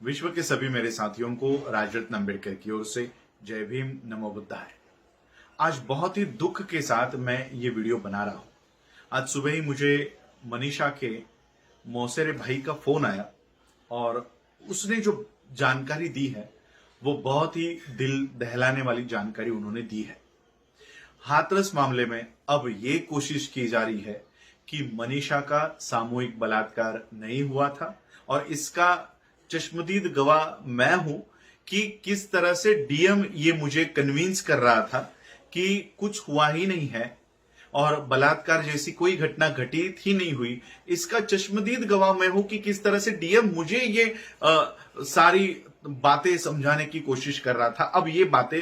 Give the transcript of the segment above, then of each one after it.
विश्व के सभी मेरे साथियों को राजरत्न अम्बेडकर की ओर से जय भीम, नमो बुद्धाय। आज बहुत ही दुख के साथ मैं ये वीडियो बना रहा हूं। आज सुबह ही मुझे मनीषा के मौसेरे भाई का फोन आया और उसने जो जानकारी दी है वो बहुत ही दिल दहलाने वाली जानकारी उन्होंने दी है। हाथरस मामले में अब ये कोशिश की जा रही है कि मनीषा का सामूहिक बलात्कार नहीं हुआ था और इसका चश्मदीद गवाह मैं हूं कि किस तरह से डीएम ये मुझे कन्विंस कर रहा था कि कुछ हुआ ही नहीं है और बलात्कार जैसी कोई घटना घटित ही नहीं हुई। इसका चश्मदीद गवाह मैं हूं कि किस तरह से डीएम मुझे ये सारी बातें समझाने की कोशिश कर रहा था। अब ये बातें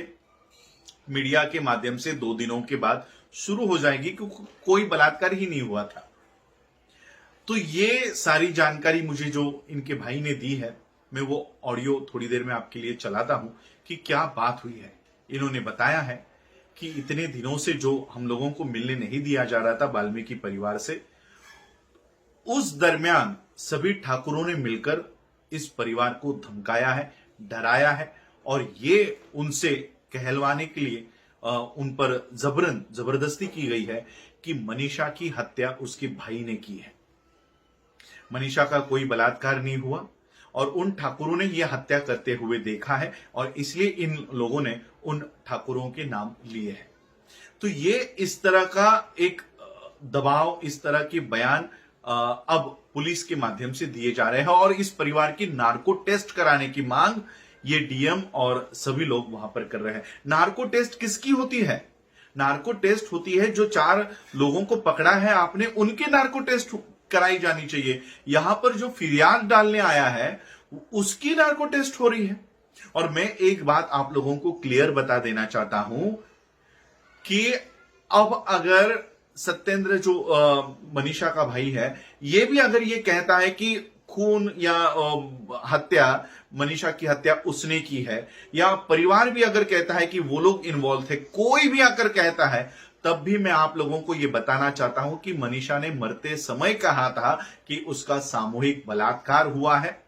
मीडिया के माध्यम से 2 दिनों के बाद शुरू हो जाएगी क्योंकि कोई बलात्कार ही नहीं हुआ था। तो ये सारी जानकारी मुझे जो इनके भाई ने दी है, मैं वो ऑडियो थोड़ी देर में आपके लिए चलाता हूं कि क्या बात हुई है। इन्होंने बताया है कि इतने दिनों से जो हम लोगों को मिलने नहीं दिया जा रहा था वाल्मीकि परिवार से, उस दरमियान सभी ठाकुरों ने मिलकर इस परिवार को धमकाया है, डराया है और ये उनसे कहलवाने के लिए उन पर जबरदस्ती की गई है कि मनीषा की हत्या उसके भाई ने की है। मनीषा का कोई बलात्कार नहीं हुआ और उन ठाकुरों ने यह हत्या करते हुए देखा है और इसलिए इन लोगों ने उन ठाकुरों के नाम लिए हैं। तो ये इस तरह का एक दबाव, इस तरह के बयान अब पुलिस के माध्यम से दिए जा रहे हैं और इस परिवार की नार्को टेस्ट कराने की मांग ये डीएम और सभी लोग वहां पर कर रहे हैं। नार्को टेस्ट किसकी होती है? नार्को टेस्ट होती है जो 4 लोगों को पकड़ा है आपने, उनके नार्को टेस्ट कराई जानी चाहिए। यहां पर जो फिरियाद डालने आया है उसकी नार्को टेस्ट हो रही है। और मैं एक बात आप लोगों को क्लियर बता देना चाहता हूं कि अब अगर सत्येंद्र जो मनीषा का भाई है, ये भी अगर ये कहता है कि खून या हत्या, मनीषा की हत्या उसने की है, या परिवार भी अगर कहता है कि वो लोग इन्वॉल्व थे, कोई भी अगर कहता है, तब भी मैं आप लोगों को यह बताना चाहता हूं कि मनीषा ने मरते समय कहा था कि उसका सामूहिक बलात्कार हुआ है।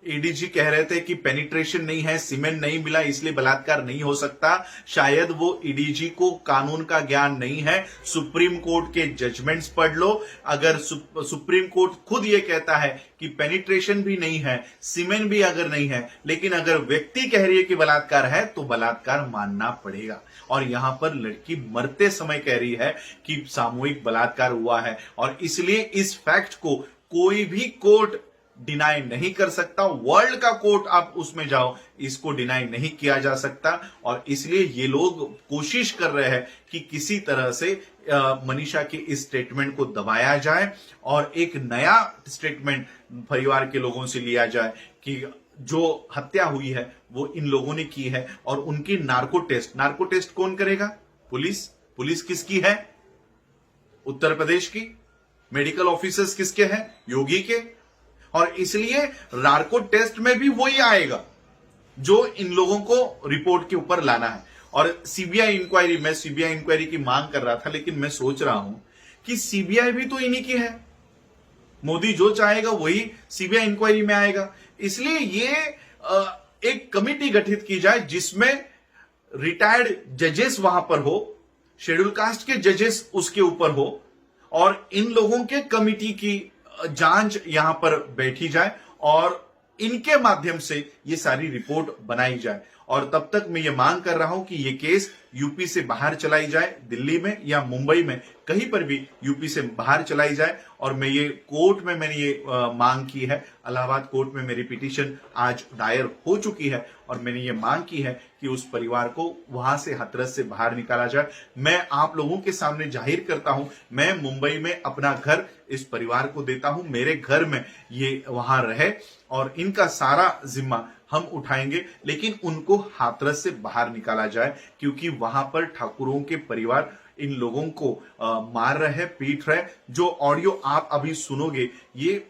एडीजी कह रहे थे कि पेनिट्रेशन नहीं है, सीमेंट नहीं मिला, इसलिए बलात्कार नहीं हो सकता। शायद वो एडीजी को कानून का ज्ञान नहीं है। सुप्रीम कोर्ट के जजमेंट्स पढ़ लो। अगर सुप्रीम कोर्ट खुद ये कहता है कि पेनिट्रेशन भी नहीं है, सीमेंट भी अगर नहीं है, लेकिन अगर व्यक्ति कह रही है कि बलात्कार है, तो बलात्कार मानना पड़ेगा। और यहां पर लड़की मरते समय कह रही है कि सामूहिक बलात्कार हुआ है और इसलिए इस फैक्ट को कोई भी कोर्ट डिनाई नहीं कर सकता। वर्ल्ड का कोर्ट आप उसमें जाओ, इसको डिनाई नहीं किया जा सकता। और इसलिए ये लोग कोशिश कर रहे हैं कि किसी तरह से मनीषा के इस स्टेटमेंट को दबाया जाए और एक नया स्टेटमेंट परिवार के लोगों से लिया जाए कि जो हत्या हुई है वो इन लोगों ने की है। और उनकी नार्को टेस्ट कौन करेगा? पुलिस किसकी है? उत्तर प्रदेश की। मेडिकल ऑफिसर्स किसके हैं? योगी के। और इसलिए नार्को टेस्ट में भी वही आएगा जो इन लोगों को रिपोर्ट के ऊपर लाना है। और सीबीआई इंक्वायरी, मैं सीबीआई इंक्वायरी की मांग कर रहा था, लेकिन मैं सोच रहा हूं कि सीबीआई भी तो इन्हीं की है। मोदी जो चाहेगा वही सीबीआई इंक्वायरी में आएगा। इसलिए ये एक कमिटी गठित की जाए जिसमें रिटायर्ड जजेस वहां पर हो, शेड्यूल कास्ट के जजेस उसके ऊपर हो और इन लोगों के कमिटी की जांच यहां पर बैठी जाए और इनके माध्यम से ये सारी रिपोर्ट बनाई जाए। और तब तक मैं ये मांग कर रहा हूं कि ये केस यूपी से बाहर चलाई जाए, दिल्ली में या मुंबई में, कहीं पर भी यूपी से बाहर चलाई जाए। और मैं ये कोर्ट में मैंने ये मांग की है, इलाहाबाद कोर्ट में मेरी पिटीशन आज दायर हो चुकी है और मैंने ये मांग की है कि उस परिवार को वहां से हाथरस से बाहर निकाला जाए। मैं आप लोगों के सामने जाहिर करता हूं, मैं मुंबई में अपना घर इस परिवार को देता हूं, मेरे घर में ये वहां रहे और इनका सारा जिम्मा हम उठाएंगे, लेकिन उनको हाथरस से बाहर निकाला जाए क्योंकि वहां पर ठाकुरों के परिवार इन लोगों को मार रहे, पीट रहे। जो ऑडियो आप अभी सुनोगे, ये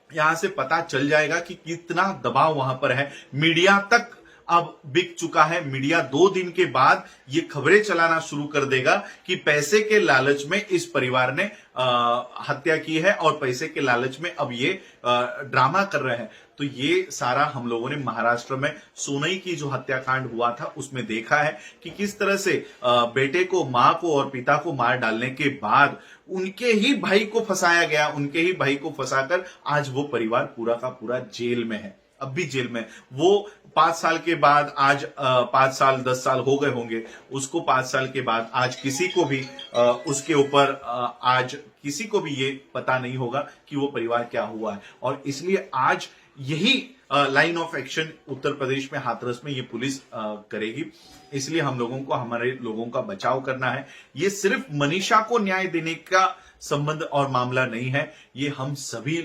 यहां से पता चल जाएगा कि कितना दबाव वहां पर है। मीडिया तक अब बिक चुका है। मीडिया 2 दिन के बाद ये खबरें चलाना शुरू कर देगा कि पैसे के लालच में इस परिवार ने हत्या की है और पैसे के लालच में अब ये ड्रामा कर रहे हैं। तो ये सारा हम लोगों ने महाराष्ट्र में सोनई की जो हत्याकांड हुआ था उसमें देखा है कि किस तरह से बेटे को, मां को और पिता को मार डालने के बाद उनके ही भाई को फंसाया गया। उनके ही भाई को फंसाकर आज वो परिवार पूरा का पूरा जेल में है, अब भी जेल में। वो 5 साल के बाद आज 5 साल 10 साल हो गए होंगे उसको, 5 साल के बाद आज किसी को भी उसके ऊपर आज किसी को भी ये पता नहीं होगा कि वो परिवार क्या हुआ है। और इसलिए आज यही line of action Uttar Pradesh में हाथरस में ये पुलिस करेगी। इसलिए हम लोगों को, हमारे लोगों का बचाव करना है। ये सिर्फ मनीषा को न्याय देने का संबंध और मामला नहीं है, ये हम सभी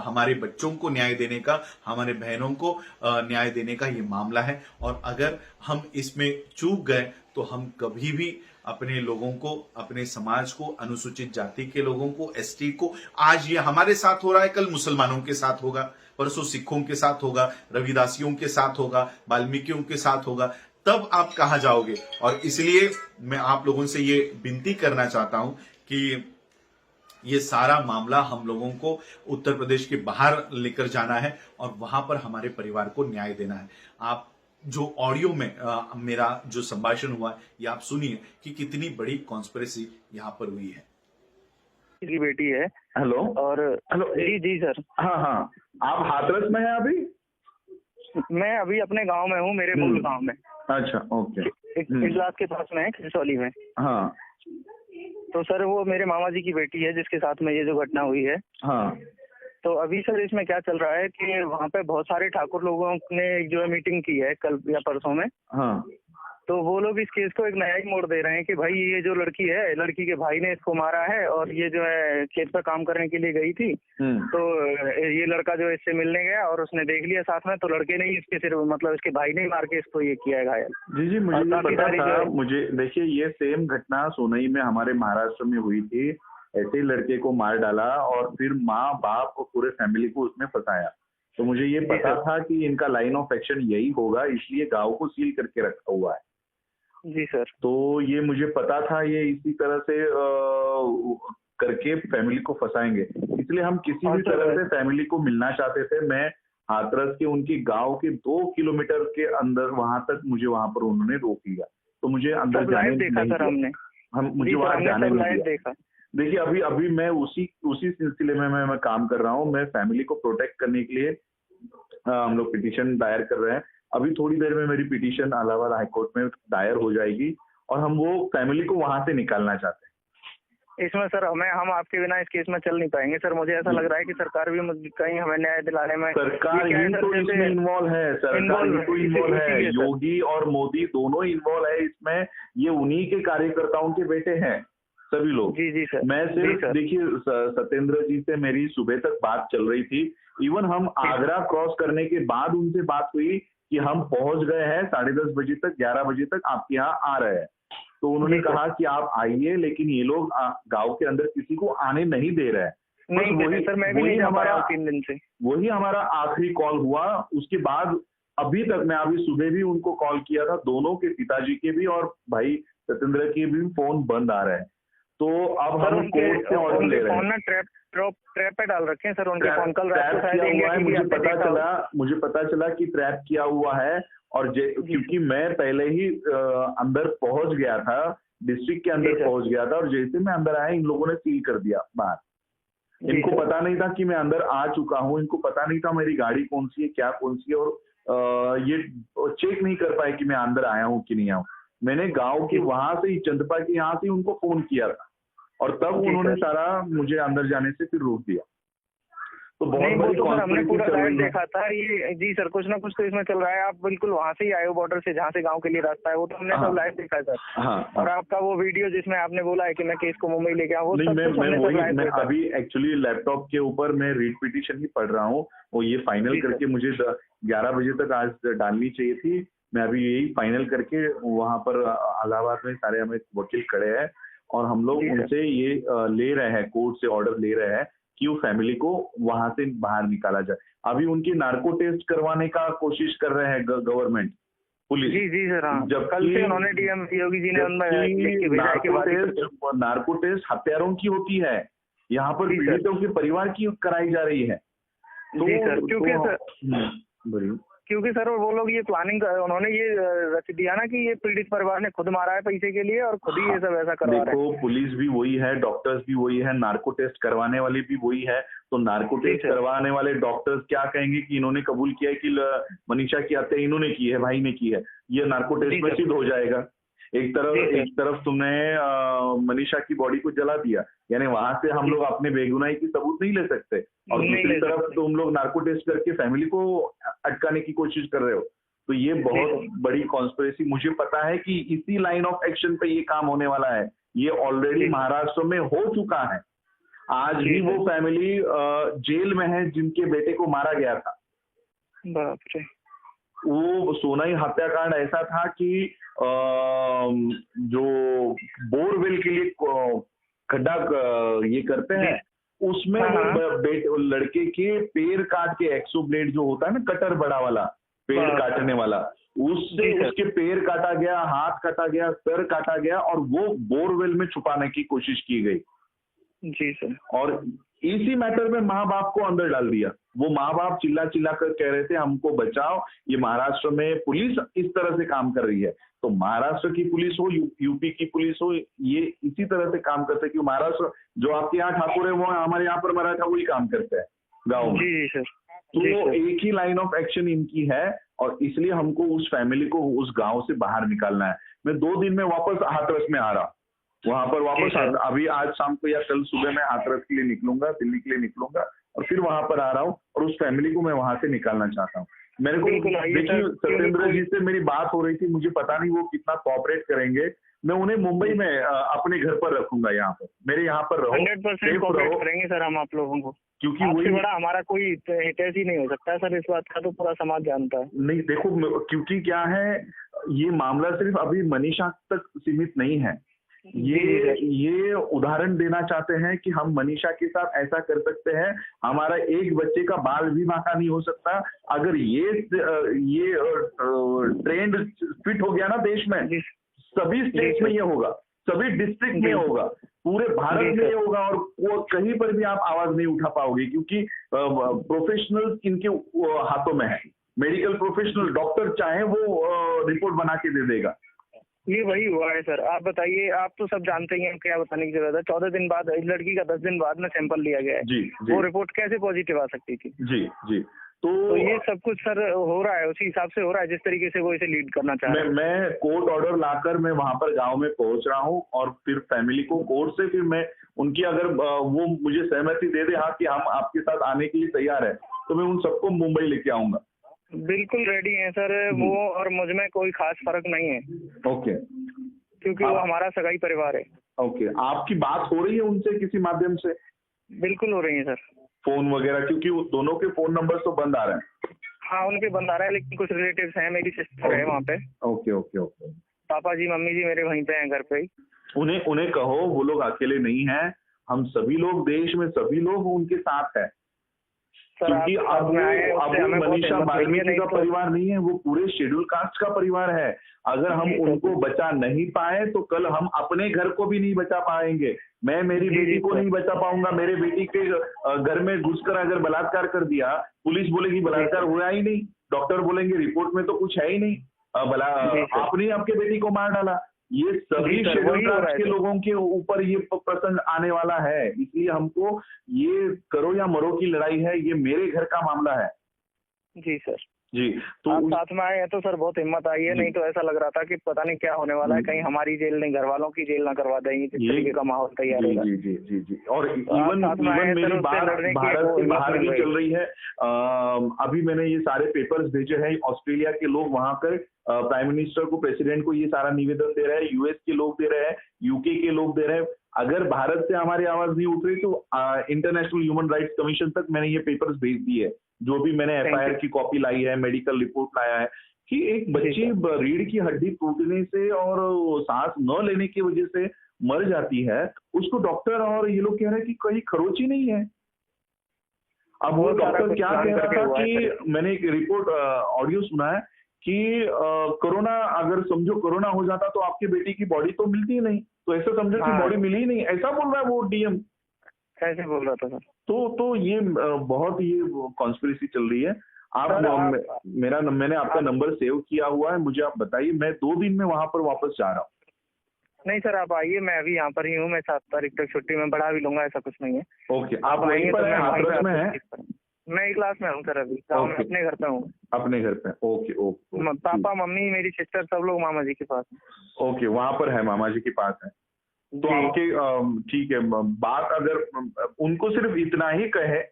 हमारे बच्चों को न्याय देने का, हमारे बहनों को न्याय देने का ये मामला है। और अगर हम इसमें चूक गए तो हम कभी भी अपने लोगों को, अपने समाज को, अनुसूचित जाति के लोगों को, एसटी को, आज ये हमारे साथ हो रहा है, कल मुसलमानों के साथ होगा, परसों सिखों के साथ होगा, रविदासियों के साथ होगा, वाल्मीकियों के साथ होगा, तब आप कहां जाओगे। और इसलिए मैं आप लोगों से ये विनती करना चाहता हूं कि ये सारा मामला हम लोगों को उत्तर प्रदेश के बाहर लेकर जाना है और वहां पर हमारे परिवार को न्याय देना है। आप जो ऑडियो में मेरा जो संभाषण हुआ है ये आप सुनिए कि कितनी बड़ी कॉन्स्पिरेसी यहाँ पर हुई है। की बेटी है। हेलो और हेलो जी जी सर। हाँ हाँ, आप हाथरस में हैं अभी? मैं अभी अपने गांव में हूँ, मेरे मूल गांव में। अच्छा, ओके। इजलास के पास में है, खिसौली में। हाँ तो सर वो मेरे मामा जी की बेटी है जिसके साथ में ये जो घटना हुई है। हाँ तो अभी सर इसमें क्या चल रहा है कि वहाँ पे बहुत सारे ठाकुर लोगों ने जो है मीटिंग की है कल या परसों में। हाँ तो वो लोग इस केस को एक नया ही मोड़ दे रहे हैं कि भाई ये जो लड़की है, लड़की के भाई ने इसको मारा है और ये जो है खेत पर काम करने के लिए गई थी। तो ये लड़का जो इससे मिलने गया और उसने देख लिया साथ में, तो लड़के ने ही इसके सिर, मतलब इसके भाई ने ही मार के इसको ये किया है घायल। जी जी, मुझे ये पता था। मुझे देखिए, ये सेम घटना सोनई में हमारे महाराष्ट्र में हुई थी। ऐसे ही लड़के को मार डाला और फिर माँ बाप और पूरे फैमिली को उसमें फंसाया। तो मुझे ये पता था कि इनका लाइन ऑफ एक्शन यही होगा, इसलिए गाँव को सील करके रखा हुआ है। जी सर। तो ये मुझे पता था, ये इसी तरह से करके फैमिली को फंसाएंगे, इसलिए हम किसी भी तरह से फैमिली को मिलना चाहते थे। मैं हाथरस के उनकी गांव के 2 किलोमीटर के अंदर वहां तक मुझे वहां पर उन्होंने रोक लिया। तो मुझे अंदर जाने नहीं दिया। मुझे वहां जाने नहीं दिया। देखिए, अभी मैं उसी सिलसिले में मैं काम कर रहा हूँ। मैं फैमिली को प्रोटेक्ट करने के लिए हम लोग पिटीशन दायर कर रहे हैं। अभी थोड़ी देर में मेरी पिटीशन इलाहाबाद हाईकोर्ट में दायर हो जाएगी और हम वो फैमिली को वहां से निकालना चाहते हैं। इसमें सर हम आपके बिना इस केस में चल नहीं पाएंगे सर। मुझे ऐसा लग रहा है कि सरकार भी कहीं हमें न्याय दिलाने में, सरकार ही तो इसमें इन्वॉल्व है। सरकार ही तो इन्वॉल्व है। योगी और मोदी दोनों इन्वॉल्व है इसमें। ये उन्हीं के कार्यकर्ताओं के बेटे हैं सभी लोग। जी जी सर। मैं सिर्फ देखिए, सत्येंद्र जी से मेरी सुबह तक बात चल रही थी। इवन हम आगरा क्रॉस करने के बाद उनसे बात हुई कि हम पहुंच गए हैं 10:30 बजे तक, 11 बजे तक आपके यहाँ आ रहे हैं। तो उन्होंने कहा कि आप आइए, लेकिन ये लोग गांव के अंदर किसी को आने नहीं दे रहे हैं। वही हमारा आखिरी कॉल हुआ। उसके बाद अभी तक मैं अभी सुबह भी उनको कॉल किया था। दोनों के पिताजी के भी और भाई सत्येंद्र के भी फोन बंद आ रहे हैं। तो अब हम कोर्ट से ऑर्डर ले रहे हैं। ट्रैप पे डाल रखे हैं सर उनके फोन। कल रात को किया हुआ है। मुझे पता चला कि ट्रैप किया हुआ है। और क्योंकि मैं पहले ही अंदर पहुंच गया था, डिस्ट्रिक्ट के अंदर पहुंच गया था, और जैसे मैं अंदर आया इन लोगों ने सील कर दिया बाहर। इनको पता नहीं था कि मैं अंदर आ चुका हूं। इनको पता नहीं था मेरी गाड़ी कौन सी है, क्या कौन सी है, और ये चेक नहीं कर पाए कि मैं अंदर आया हूं कि नहीं आया हूं। मैंने गांव के वहां से ही, चंदपा के यहाँ से उनको फोन किया था और तब उन्होंने सारा मुझे अंदर जाने से फिर रोक दिया। तो बहुत बड़ी कॉन्स्पिरेसी चल रही है। देखा था ये। जी सर, कुछ ना कुछ तो इसमें चल रहा है। आप बिल्कुल वहां से ही आए हो, बॉर्डर से, जहाँ से गांव के लिए रास्ता है, वो तो हमने सब लाइव देखा है सर। और आपका वो वीडियो जिसमें आपने बोला है कि मैं केस को मुंबई लेके आऊँ, मैं अभी एक्चुअली लैपटॉप के ऊपर मैं रीट पिटीशन ही पढ़ रहा हूँ। वो ये फाइनल करके मुझे 11 बजे तक आज डालनी चाहिए थी। मैं अभी यही फाइनल करके वहां पर इलाहाबाद में सारे हमें वकील खड़े हैं और हम लोग उनसे ये ले रहे हैं, कोर्ट से ऑर्डर ले रहे हैं कि वो फैमिली को वहां से बाहर निकाला जाए। अभी उनकी नार्को टेस्ट करवाने का कोशिश कर रहे हैं गवर्नमेंट, पुलिस। जी जी सर, हाँ। जबकि कल से उन्होंने डीएम योगी जी ने उनमें लिख के भेजा है कि नार्को टेस्ट हत्यारों की होती है, यहाँ पर जी सर। पीड़ितों के परिवार की कराई जा रही है। जी सर, बोलिए। क्योंकि सर वो लोग ये प्लानिंग उन्होंने ये रच दिया ना कि ये पीड़ित परिवार ने खुद मारा है पैसे के लिए और खुद ही ये सब ऐसा करवा रहे हैं। देखो, पुलिस भी वही है, डॉक्टर्स भी वही है, नार्को टेस्ट करवाने वाले भी वही है। तो नार्को जी टेस्ट सर। करवाने वाले डॉक्टर्स क्या कहेंगे कि इन्होंने कबूल किया है कि मनीषा की हत्या इन्होंने की है, भाई ने की है, ये नार्को जी टेस्ट में सर। सिद्ध हो जाएगा। जी सर। एक तरफ तुमने मनीषा की बॉडी को जला दिया, यानी वहां से हम लोग अपने बेगुनाही की सबूत नहीं ले सकते, और नहीं दूसरी ले तरफ सकते। तुम लोग नार्को टेस्ट करके फैमिली को अटकाने की कोशिश कर रहे हो। तो ये बहुत बड़ी कॉन्स्पिरेसी, मुझे पता है कि इसी लाइन ऑफ एक्शन पे ये काम होने वाला है। ये ऑलरेडी महाराष्ट्र में हो चुका है। आज भी वो फैमिली जेल में है जिनके बेटे को मारा गया था। बाप रे। वो सोनाई हत्याकांड ऐसा था कि जो बोरवेल के लिए खड्डा ये करते हैं, उसमें वो लड़के के पैर काट के, एक्सो ब्लेड जो होता है ना, कटर बड़ा वाला पेड़ काटने वाला, उससे उसके पैर काटा गया, हाथ काटा गया, सर काटा गया, और वो बोरवेल में छुपाने की कोशिश की गई। जी सर। और इसी मैटर में माँ बाप को अंदर डाल दिया। वो माँ बाप चिल्ला चिल्ला कर कह रहे थे हमको बचाओ, ये महाराष्ट्र में पुलिस इस तरह से काम कर रही है। तो महाराष्ट्र की पुलिस हो, यूपी की पुलिस हो, ये इसी तरह से काम करते हैं कि महाराष्ट्र जो आपके यहाँ ठाकुर है वो हमारे यहाँ पर मराठा वही काम करते हैं गाँव में। जी सर। तो एक ही लाइन ऑफ एक्शन इनकी है, और इसलिए हमको उस फैमिली को उस गांव से बाहर निकालना है। मैं 2 दिन में वापस हाथरस में आ रहा हूँ, वहां पर वापस अभी आज शाम को या कल सुबह मैं हाथरस के लिए निकलूंगा, दिल्ली के लिए निकलूंगा, और फिर वहां पर आ रहा हूँ, और उस फैमिली को मैं वहां से निकालना चाहता हूँ। मेरे को देखिए, सत्येंद्र जी से मेरी बात हो रही थी, मुझे पता नहीं वो कितना कोऑपरेट करेंगे। मैं उन्हें मुंबई में अपने घर पर रखूंगा, यहाँ पर मेरे यहाँ पर रहो, 100% कोऑपरेट करेंगे सर हम आप लोगों को, क्योंकि वही बड़ा हमारा कोई हितैषी ही नहीं हो सकता सर, इस बात का तो पूरा समाज जानता है। नहीं देखो, क्योंकि क्या है, ये मामला सिर्फ अभी मनीषा तक सीमित नहीं है। ये उदाहरण देना चाहते हैं कि हम मनीषा के साथ ऐसा कर सकते हैं, हमारा एक बच्चे का बाल भी बांका नहीं हो सकता। अगर ये ट्रेंड फिट हो गया ना देश में, सभी स्टेट में ये होगा, सभी डिस्ट्रिक्ट में होगा, पूरे भारत में ये होगा, और वो कहीं पर भी आप आवाज नहीं उठा पाओगे, क्योंकि प्रोफेशनल इनके हाथों में है। मेडिकल प्रोफेशनल, डॉक्टर चाहे वो रिपोर्ट बना के दे देगा। ये वही हुआ है सर। आप बताइए, आप तो सब जानते ही हैं, क्या बताने की जरूरत है। 14 दिन बाद इस लड़की का 10 दिन बाद में सैंपल लिया गया है। जी। वो रिपोर्ट कैसे पॉजिटिव आ सकती थी? जी। तो ये सब कुछ सर हो रहा है, उसी हिसाब से हो रहा है जिस तरीके से वो इसे लीड करना चाह रहे हैं। मैं कोर्ट ऑर्डर लाकर मैं वहां पर गांव में पहुंच रहा हूं, और फिर फैमिली को कोर्ट से फिर मैं उनकी, अगर वो मुझे सहमति दे दे, हाँ कि हम आपके साथ आने के लिए तैयार है, तो मैं उन सबको मुंबई लेके आऊंगा। बिल्कुल रेडी है सर वो, और मुझ में कोई खास फर्क नहीं है। ओके। क्योंकि वो हमारा सगाई परिवार है। ओके। आपकी बात हो रही है उनसे किसी माध्यम से? बिल्कुल हो रही है सर। फोन वगैरह, क्योंकि दोनों के फोन नंबर तो बंद आ रहे हैं। हाँ, उनके बंद आ रहा है, लेकिन कुछ रिलेटिव्स हैं, मेरी सिस्टर है वहाँ पे। ओके। पापा जी मम्मी जी मेरे वहीं पे हैं घर पे ही। उन्हें कहो वो लोग अकेले नहीं हैं, हम सभी लोग, देश में सभी लोग उनके साथ हैं। क्योंकि अब मनीषा वाल्मीकि का परिवार नहीं है, वो पूरे शेड्यूल कास्ट का परिवार है। अगर हम उनको बचा नहीं पाए तो कल हम अपने घर को भी नहीं बचा पाएंगे। मैं मेरी बेटी को नहीं बचा पाऊंगा। मेरे बेटी के घर में घुसकर अगर बलात्कार कर दिया, पुलिस बोलेगी बलात्कार हुआ ही नहीं, डॉक्टर बोलेंगे रिपोर्ट में तो कुछ है ही नहीं, आपने आपके बेटी को मार डाला। ये सभी शेड्यूल कास्ट के लोगों के ऊपर ये प्रसंग आने वाला है। इसलिए हमको ये करो या मरो की लड़ाई है, ये मेरे घर का मामला है। जी सर। जी। तो आप साथ में आए हैं तो सर बहुत हिम्मत आई है, नहीं तो ऐसा लग रहा था कि पता नहीं क्या होने वाला है, कहीं हमारी जेल नहीं, घर वालों की जेल ना करवा देंगे, जिस तरीके का माहौल तैयार है। जी। और इवन मेरी बात भारत से बाहर भी चल रही है। अभी मैंने ये सारे पेपर्स भेजे हैं, ऑस्ट्रेलिया के लोग वहां कर प्राइम मिनिस्टर को, प्रेसिडेंट को ये सारा निवेदन दे रहे हैं, यूएस के लोग दे रहे हैं, यूके के लोग दे रहे हैं। अगर भारत से हमारी आवाज नहीं उठ रही तो इंटरनेशनल ह्यूमन राइट्स कमीशन तक मैंने ये पेपर्स भेज दिए, जो भी मैंने एफआईआर की कॉपी लाई है, मेडिकल रिपोर्ट लाया है, कि एक बच्ची रीढ़ की हड्डी टूटने से और सांस न लेने की वजह से मर जाती है, उसको डॉक्टर और ये लोग कह रहे हैं कि कहीं खरोच ही नहीं है। अब वो डॉक्टर क्या कह रहा था कि मैंने एक रिपोर्ट ऑडियो सुना है कि कोरोना, अगर समझो कोरोना हो जाता तो आपकी बेटी की बॉडी तो मिलती ही नहीं, तो ऐसा समझो कि हाँ। बॉडी मिली ही नहीं, ऐसा बोल रहा है वो डीएम। ऐसे बोल रहा था सर। तो ये बहुत ये कॉन्स्पिरेसी चल रही है। सर, मैंने आपका नंबर सेव किया हुआ है, मुझे आप बताइए, मैं 2 दिन में वहां पर वापस जा रहा हूँ। नहीं सर, आप आइए, मैं अभी यहाँ पर ही हूँ, मैं 7 तारीख तक छुट्टी में बढ़ा भी लूंगा, ऐसा कुछ नहीं है। ओके, आप वहीं पर हैं, हाथरस में हैं? मैं क्लास में हूँ सर, अभी गाँव में ओके। अपने घर पे हूँ। अपने घर पे? ओके ओके पापा मम्मी मेरी सिस्टर सब लोग मामा जी के पास हैं। ओके, वहां पर है, मामा जी के पास है। तो जी। आपके ठीक है, बात अगर उनको सिर्फ इतना ही कहे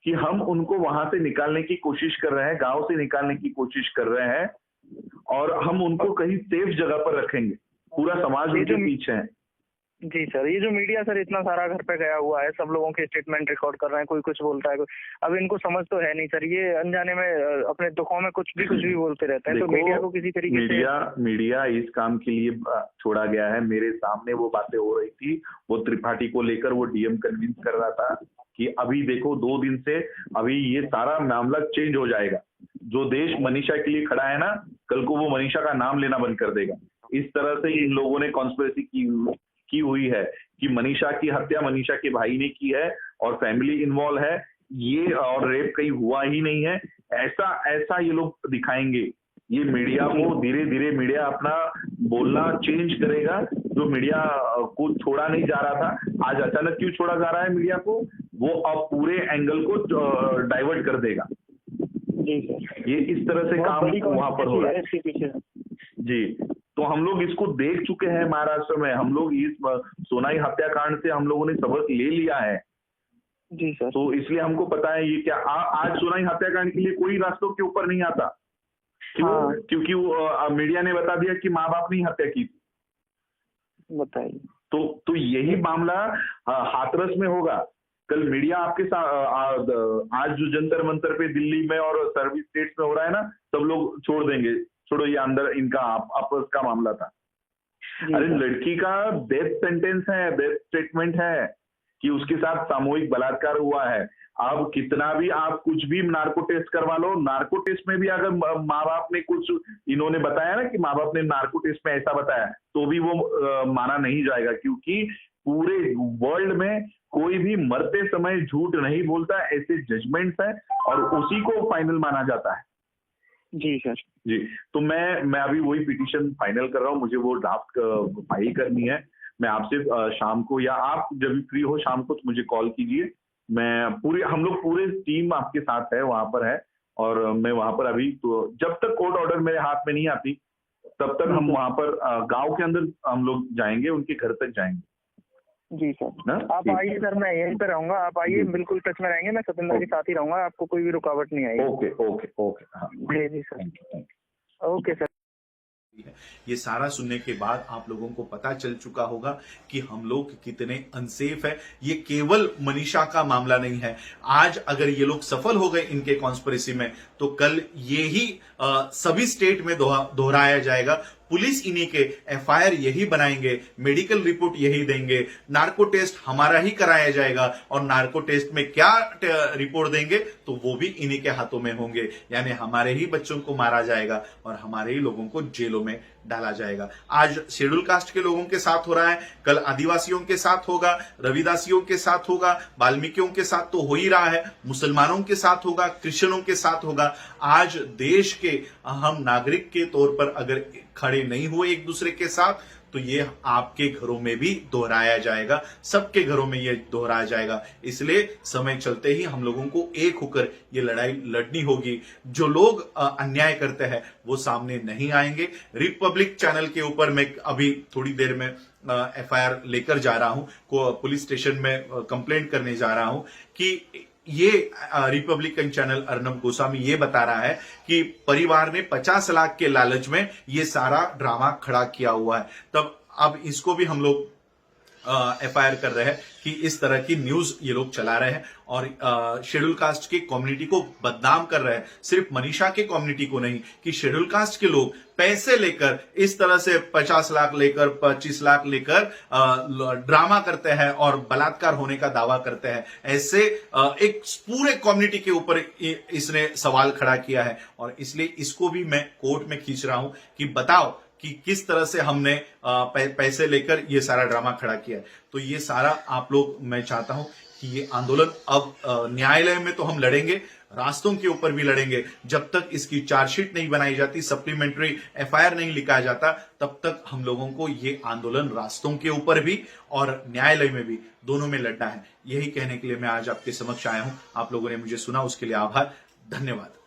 कि हम उनको वहां से निकालने की कोशिश कर रहे हैं, गांव से निकालने की कोशिश कर रहे हैं, और हम उनको कहीं सेफ जगह पर रखेंगे, पूरा समाज उनके पीछे है। जी सर, ये जो मीडिया सर इतना सारा घर पे गया हुआ है, सब लोगों के स्टेटमेंट रिकॉर्ड कर रहे हैं, कोई कुछ बोलता है, अब इनको समझ तो है नहीं सर, ये अनजाने में अपने दुखों में कुछ भी बोलते रहते हैं। तो मीडिया को किसी तरीके से मीडिया इस काम के लिए छोड़ा गया है। मेरे सामने वो बातें हो रही थी, वो त्रिपाठी को लेकर वो डीएम कन्विंस कर रहा था कि अभी देखो 2 दिन से अभी ये सारा मामला चेंज हो जाएगा, जो देश मनीषा के लिए खड़ा है ना, कल को वो मनीषा का नाम लेना बंद कर देगा। इस तरह से इन लोगों ने कॉन्स्पिरेसी की हुई है कि मनीषा की हत्या मनीषा के भाई ने की है और फैमिली इन्वॉल्व है, ये और रेप कहीं हुआ ही नहीं है, ऐसा ये लोग दिखाएंगे। ये मीडिया को धीरे धीरे मीडिया अपना बोलना चेंज करेगा। जो मीडिया को छोड़ा नहीं जा रहा था, आज अचानक क्यों छोड़ा जा रहा है मीडिया को, वो अब पूरे एंगल को डाइवर्ट कर देगा। जी सर, ये इस तरह से काम वहां पर हो रहा है। इसके पीछे जी, तो हम लोग इसको देख चुके हैं महाराष्ट्र में, हम लोग इस सोनाई हत्याकांड से हम लोगों ने सबक ले लिया है। जी सर, तो इसलिए हमको पता है ये क्या आज सोनाई हत्याकांड के लिए कोई रास्तों के ऊपर नहीं आता। क्यों? हाँ। क्योंकि वो मीडिया ने बता दिया कि माँ बाप ने ही हत्या की। बताइए। तो यही मामला हाथरस में होगा। कल मीडिया आपके साथ आज जो जंतर मंतर पे दिल्ली में और सर्विस स्टेट्स में हो रहा है ना, सब लोग छोड़ देंगे, छोड़ो ये अंदर इनका आपस का मामला था। अरे लड़की का डेथ सेंटेंस है, डेथ स्टेटमेंट है कि उसके साथ सामूहिक बलात्कार हुआ है। अब कितना भी आप कुछ भी नार्को टेस्ट करवा लो, नार्को टेस्ट में भी अगर माँ बाप ने कुछ इन्होंने बताया ना कि माँ बाप ने नार्को टेस्ट में ऐसा बताया, तो भी वो माना नहीं जाएगा, क्योंकि पूरे वर्ल्ड में कोई भी मरते समय झूठ नहीं बोलता, ऐसे जजमेंट्स हैं और उसी को फाइनल माना जाता है। जी सर। जी, तो मैं अभी वही पिटीशन फाइनल कर रहा हूँ, मुझे वो ड्राफ्ट फाइल करनी है। मैं आपसे शाम को या आप जब भी फ्री हो शाम को तो मुझे कॉल कीजिए। हम लोग पूरे टीम आपके साथ है, वहां पर है, और मैं वहां पर अभी तो जब तक कोर्ट ऑर्डर मेरे हाथ में नहीं आती तब तक हम वहां पर गांव के अंदर हम लोग जाएंगे, उनके घर तक जाएंगे। जी सर, आप आइए सर, मैं यहीं पे रहूंगा, आप आइए, बिल्कुल टच में रहेंगे, मैं सतेंद्र के साथ ही रहूंगा, आपको कोई भी रुकावट नहीं आएगी। ओके ओके ओके, हाँ जी सर, ओके सर। ये सारा सुनने के बाद आप लोगों को पता चल चुका होगा कि हम लोग कितने अनसेफ है। ये केवल मनीषा का मामला नहीं है। आज अगर ये लोग सफल हो गए इनके कॉन्स्पिरेसी में, तो कल ये ही सभी स्टेट में दोहराया जाएगा। पुलिस इन्हीं के एफआईआर यही बनाएंगे, मेडिकल रिपोर्ट यही देंगे, नार्को टेस्ट हमारा ही कराया जाएगा, और नार्को टेस्ट में क्या रिपोर्ट देंगे तो वो भी इन्हीं के हाथों में होंगे। यानी हमारे ही बच्चों को मारा जाएगा और हमारे ही लोगों को जेलों में डाला जाएगा। आज शेड्यूल कास्ट के लोगों के साथ हो रहा है, कल आदिवासियों के साथ होगा, रविदासियों के साथ होगा, वाल्मीकियों के साथ तो हो ही रहा है, मुसलमानों के साथ होगा, क्रिश्चियनों के साथ होगा। आज देश के हम नागरिक के तौर पर अगर खड़े नहीं हुए एक दूसरे के साथ, तो ये आपके घरों में भी दोहराया जाएगा, सबके घरों में ये दोहराया जाएगा। इसलिए समय चलते ही हम लोगों को एक होकर ये लड़ाई लड़नी होगी। जो लोग अन्याय करते हैं वो सामने नहीं आएंगे। रिपब्लिक चैनल के ऊपर मैं अभी थोड़ी देर में एफआईआर लेकर जा रहा हूं, पुलिस स्टेशन में कंप्लेंट करने जा रहा हूं कि ये रिपब्लिकन चैनल अर्नब गोस्वामी ये बता रहा है कि परिवार ने 50 लाख के लालच में ये सारा ड्रामा खड़ा किया हुआ है। तब अब इसको भी हम लोग एफआईआर कर रहे हैं कि इस तरह की न्यूज ये लोग चला रहे हैं और शेड्यूल कास्ट के कम्युनिटी को बदनाम कर रहे हैं। सिर्फ मनीषा के कम्युनिटी को नहीं, कि शेड्यूल कास्ट के लोग पैसे लेकर इस तरह से 50 लाख लेकर 25 लाख लेकर ड्रामा करते हैं और बलात्कार होने का दावा करते हैं। ऐसे एक पूरे कम्युनिटी के ऊपर इसने सवाल खड़ा किया है और इसलिए इसको भी मैं कोर्ट में खींच रहा हूं कि बताओ कि किस तरह से हमने पैसे लेकर ये सारा ड्रामा खड़ा किया है। तो ये सारा आप लोग, मैं चाहता हूं कि ये आंदोलन अब न्यायालय में तो हम लड़ेंगे, रास्तों के ऊपर भी लड़ेंगे। जब तक इसकी चार्जशीट नहीं बनाई जाती, सप्लीमेंट्री एफआईआर नहीं लिखाया जाता, तब तक हम लोगों को ये आंदोलन रास्तों के ऊपर भी और न्यायालय में भी, दोनों में लड़ना है। यही कहने के लिए मैं आज आपके समक्ष आया हूं। आप लोगों ने मुझे सुना, उसके लिए आभार, धन्यवाद।